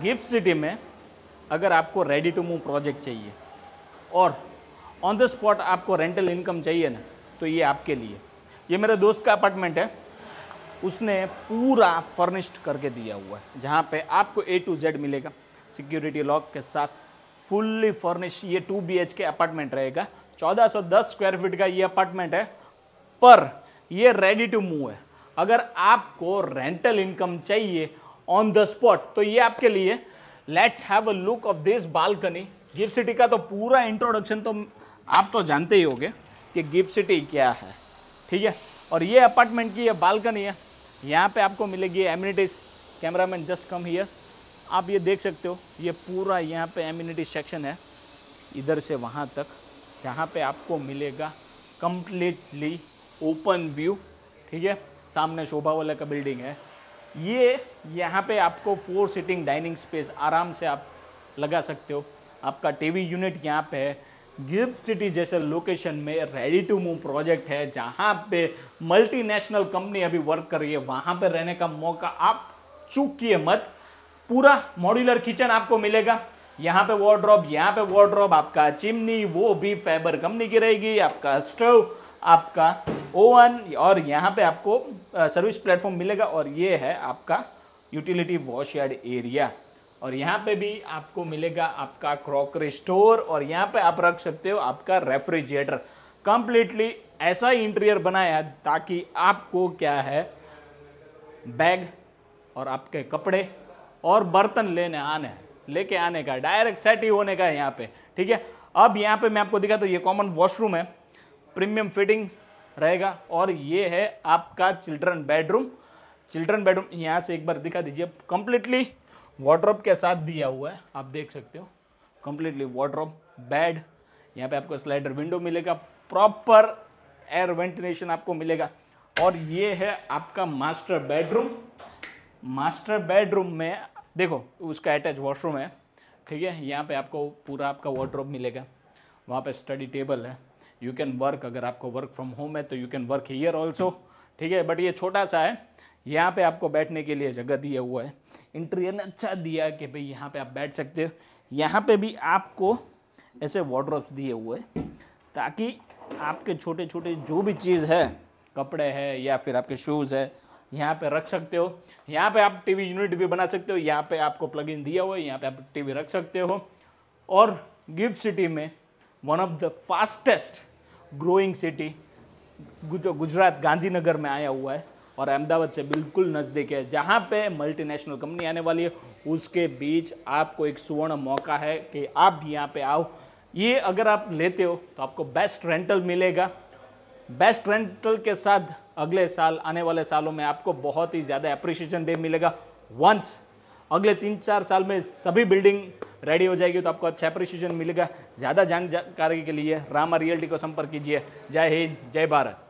Gift city में अगर आपको रेडी टू मूव प्रोजेक्ट चाहिए और ऑन द स्पॉट आपको रेंटल इनकम चाहिए ना, तो ये आपके लिए। ये मेरे दोस्त का अपार्टमेंट है, उसने पूरा फर्निश्ड करके दिया हुआ है, जहाँ पे आपको A to Z मिलेगा, सिक्योरिटी लॉक के साथ फुल्ली फर्निश। ये 2 BHK अपार्टमेंट रहेगा, 1410 स्क्वायर फीट का ये अपार्टमेंट है, पर ये रेडी टू मूव है। अगर आपको रेंटल इनकम चाहिए ऑन द स्पॉट, तो ये आपके लिए। Let's have a look of this balcony. Gift city का तो पूरा इंट्रोडक्शन तो आप तो जानते ही होंगे कि गिफ्ट सिटी क्या है, ठीक है। और ये अपार्टमेंट की ये बालकनी है, यहाँ पे आपको मिलेगी amenities. Cameraman just come here, आप ये देख सकते हो, ये पूरा यहाँ पे एमिनिटी सेक्शन है, इधर से वहाँ तक, जहाँ पे आपको मिलेगा कंप्लीटली ओपन व्यू, ठीक है। सामने शोभा वाला का बिल्डिंग है। ये यहाँ पे आपको 4 सीटिंग डाइनिंग स्पेस आराम से आप लगा सकते हो। आपका टीवी यूनिट यहाँ पे है। गिफ्ट सिटी जैसे लोकेशन में रेडी टू मूव प्रोजेक्ट है, जहाँ पे मल्टीनेशनल कंपनी अभी वर्क कर रही है, वहाँ पे रहने का मौका आप चूकिए मत। पूरा मॉड्यूलर किचन आपको मिलेगा, यहाँ पे वार्डरोब, यहाँ पे वार्डरोब, आपका चिमनी वो भी फाइबर कंपनी की रहेगी, आपका स्टोव, आपका ओवन, और यहाँ पे आपको सर्विस प्लेटफॉर्म मिलेगा। और ये है आपका यूटिलिटी वॉश यार्ड एरिया, और यहाँ पे भी आपको मिलेगा आपका क्रॉकरी स्टोर, और यहाँ पे आप रख सकते हो आपका रेफ्रिजरेटर। कंप्लीटली ऐसा ही इंटीरियर बनाया ताकि आपको क्या है, बैग और आपके कपड़े और बर्तन लेके आने का डायरेक्ट सेट ही होने का है यहाँ पे, ठीक है। अब यहाँ पे मैं आपको दिखा, तो ये कॉमन वॉशरूम है, प्रीमियम फिटिंग रहेगा, और ये है आपका चिल्ड्रन बेडरूम। यहाँ से एक बार दिखा दीजिए, कंप्लीटली वार्डरोब के साथ दिया हुआ है, आप देख सकते हो, कंप्लीटली वार्डरोब, बेड, यहाँ पे आपको स्लाइडर विंडो मिलेगा, प्रॉपर एयर वेंटिलेशन आपको मिलेगा। और ये है आपका मास्टर बेडरूम में देखो, उसका अटैच वॉशरूम है, ठीक है। यहाँ पे आपको पूरा आपका वार्डरोब मिलेगा, वहाँ पे स्टडी टेबल है, यू कैन वर्क, अगर आपको वर्क फ्रॉम होम है तो you can work here also, ठीक है। बट ये छोटा सा है, यहाँ पे आपको बैठने के लिए जगह दिया हुआ है। इंटीरियर ने अच्छा दिया कि भाई यहाँ पे आप बैठ सकते हो। यहाँ पे भी आपको ऐसे वार्डरोब्स दिए हुए हैं, ताकि आपके छोटे छोटे जो भी चीज़ है, कपड़े है या फिर आपके शूज़ है, यहाँ पे रख सकते हो। यहाँ पे आप टीवी यूनिट भी बना सकते हो, यहाँ पे आपको प्लग इन दिया हुआ है, यहाँ पे आप टीवी रख सकते हो। और गिफ्ट सिटी में one of the fastest growing city Gujarat Gandhinagar में आया हुआ है, और अहमदाबाद से बिल्कुल नज़दीक है, जहाँ पे मल्टीनेशनल कंपनी आने वाली है। उसके बीच आपको एक सुवर्ण मौका है कि आप यहाँ पे आओ। ये अगर आप लेते हो तो आपको बेस्ट रेंटल मिलेगा। बेस्ट रेंटल के साथ अगले साल, आने वाले सालों में आपको बहुत ही ज़्यादा एप्रिसिएशन भी मिलेगा। वंस अगले 3-4 साल में सभी बिल्डिंग रेडी हो जाएगी तो आपको अच्छा एप्रिसिएशन मिलेगा। ज़्यादा जानकारी के लिए रामा रियल्टी को संपर्क कीजिए। जय हिंद, जय भारत।